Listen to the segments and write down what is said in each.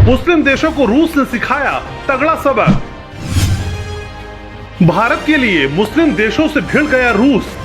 मुस्लिम देशों को रूस ने सिखाया तगड़ा सबक। भारत के लिए मुस्लिम देशों से भिड़ गया रूस।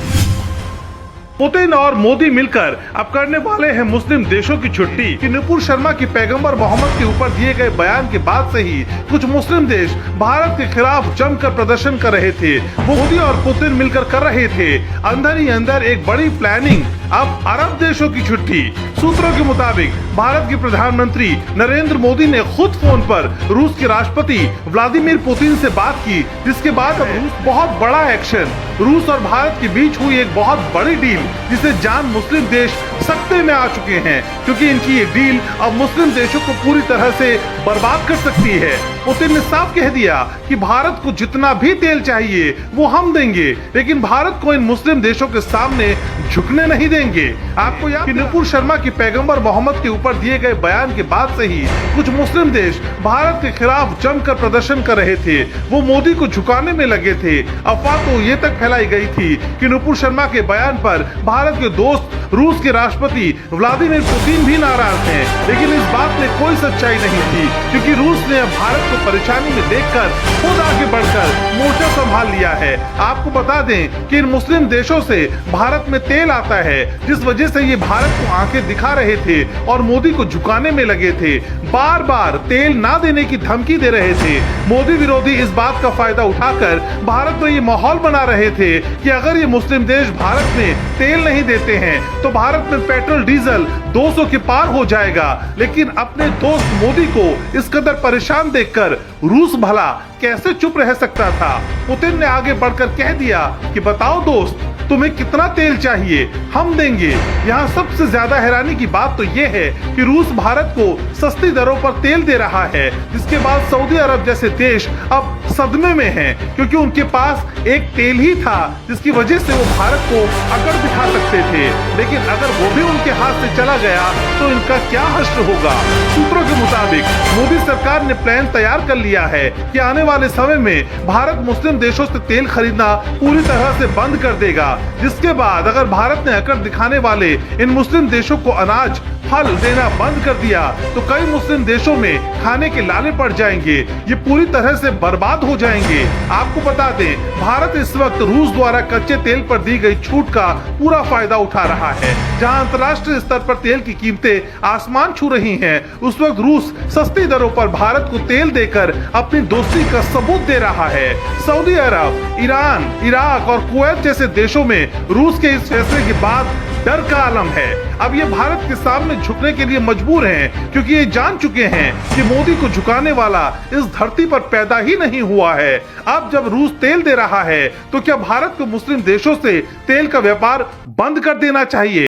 पुतिन और मोदी मिलकर अब करने वाले हैं मुस्लिम देशों की छुट्टी। कि नुपुर शर्मा की पैगंबर मोहम्मद के ऊपर दिए गए बयान के बाद से ही कुछ मुस्लिम देश भारत के खिलाफ जमकर प्रदर्शन कर रहे थे। मोदी और पुतिन मिलकर कर रहे थे अंदर ही अंदर एक बड़ी प्लानिंग। अब अरब देशों की छुट्टी। सूत्रों के मुताबिक भारत के प्रधानमंत्री नरेंद्र मोदी ने खुद फोन पर रूस के राष्ट्रपति व्लादिमीर पुतिन से बात की, जिसके बाद अब रूस बहुत बड़ा एक्शन। रूस और भारत के बीच हुई एक बहुत बड़ी डील जिसे जान मुस्लिम देश सकते में आ चुके हैं, क्योंकि इनकी ये डील अब मुस्लिम देशों को पूरी तरह से बर्बाद कर सकती है। पुतिन ने साफ कह दिया कि भारत को जितना भी तेल चाहिए वो हम देंगे, लेकिन भारत को इन मुस्लिम देशों के सामने झुकने नहीं देंगे। आपको याद कि नुपुर शर्मा की पैगंबर मोहम्मद के ऊपर दिए गए बयान के बाद से ही कुछ मुस्लिम देश भारत के खिलाफ जमकर प्रदर्शन कर रहे थे। वो मोदी को झुकाने में लगे थे। अफवाह तो ये तक फैलाई गई थी कि नुपुर शर्मा के बयान पर भारत के दोस्त रूस के राष्ट्रपति व्लादिमीर पुतिन भी नाराज हैं, लेकिन इस बात में कोई सच्चाई नहीं थी, क्योंकि रूस ने अब भारत को परेशानी में देखकर खुद आगे बढ़कर मोर्चा संभाल लिया है। आपको बता दें कि इन मुस्लिम देशों से भारत में तेल आता है, जिस वजह से ये भारत को आंखें दिखा रहे थे और मोदी को झुकाने में लगे थे। बार बार तेल ना देने की धमकी दे रहे थे। मोदी विरोधी इस बात का फायदा उठाकर भारत में ये माहौल बना रहे थे कि अगर ये मुस्लिम देश भारत में तेल नहीं देते हैं तो भारत में पेट्रोल डीजल 200 के पार हो जाएगा। लेकिन अपने दोस्त मोदी को इस कदर परेशान देखकर रूस भला कैसे चुप रह सकता था। पुतिन ने आगे बढ़कर कह दिया कि बताओ दोस्त, तुम्हें कितना तेल चाहिए, हम देंगे। यहाँ सबसे ज्यादा हैरानी की बात तो ये है कि रूस भारत को सस्ती दरों पर तेल दे रहा है, जिसके बाद सऊदी अरब जैसे देश अब सदमे में हैं, क्योंकि उनके पास एक तेल ही था जिसकी वजह से वो भारत को अकड़ दिखा सकते थे। लेकिन अगर वो भी उनके हाथ से चला गया तो इनका क्या हश्र होगा। सूत्रों के मुताबिक मोदी सरकार ने प्लान तैयार कर लिया है कि आने वाले समय में भारत मुस्लिम देशों से तेल खरीदना पूरी तरह से बंद कर देगा, जिसके बाद अगर भारत ने अकड़ दिखाने वाले इन मुस्लिम देशों को अनाज फल देना बंद कर दिया तो कई मुस्लिम देशों में खाने के लाले पड़ जाएंगे, ये पूरी तरह से बर्बाद हो जाएंगे। आपको बता दें, भारत इस वक्त रूस द्वारा कच्चे तेल पर दी गई छूट का पूरा फायदा उठा रहा है। जहां अंतर्राष्ट्रीय स्तर पर तेल की कीमतें आसमान छू रही हैं, उस वक्त रूस सस्ती दरों पर भारत को तेल देकर अपनी दोस्ती का सबूत दे रहा है। सऊदी अरब, ईरान, इराक और कुवैत जैसे देशों में रूस के इस फैसले के बाद डर का आलम है। अब ये भारत के सामने झुकने के लिए मजबूर हैं, क्योंकि ये जान चुके हैं कि मोदी को झुकाने वाला इस धरती पर पैदा ही नहीं हुआ है। अब जब रूस तेल दे रहा है तो क्या भारत को मुस्लिम देशों से तेल का व्यापार बंद कर देना चाहिए?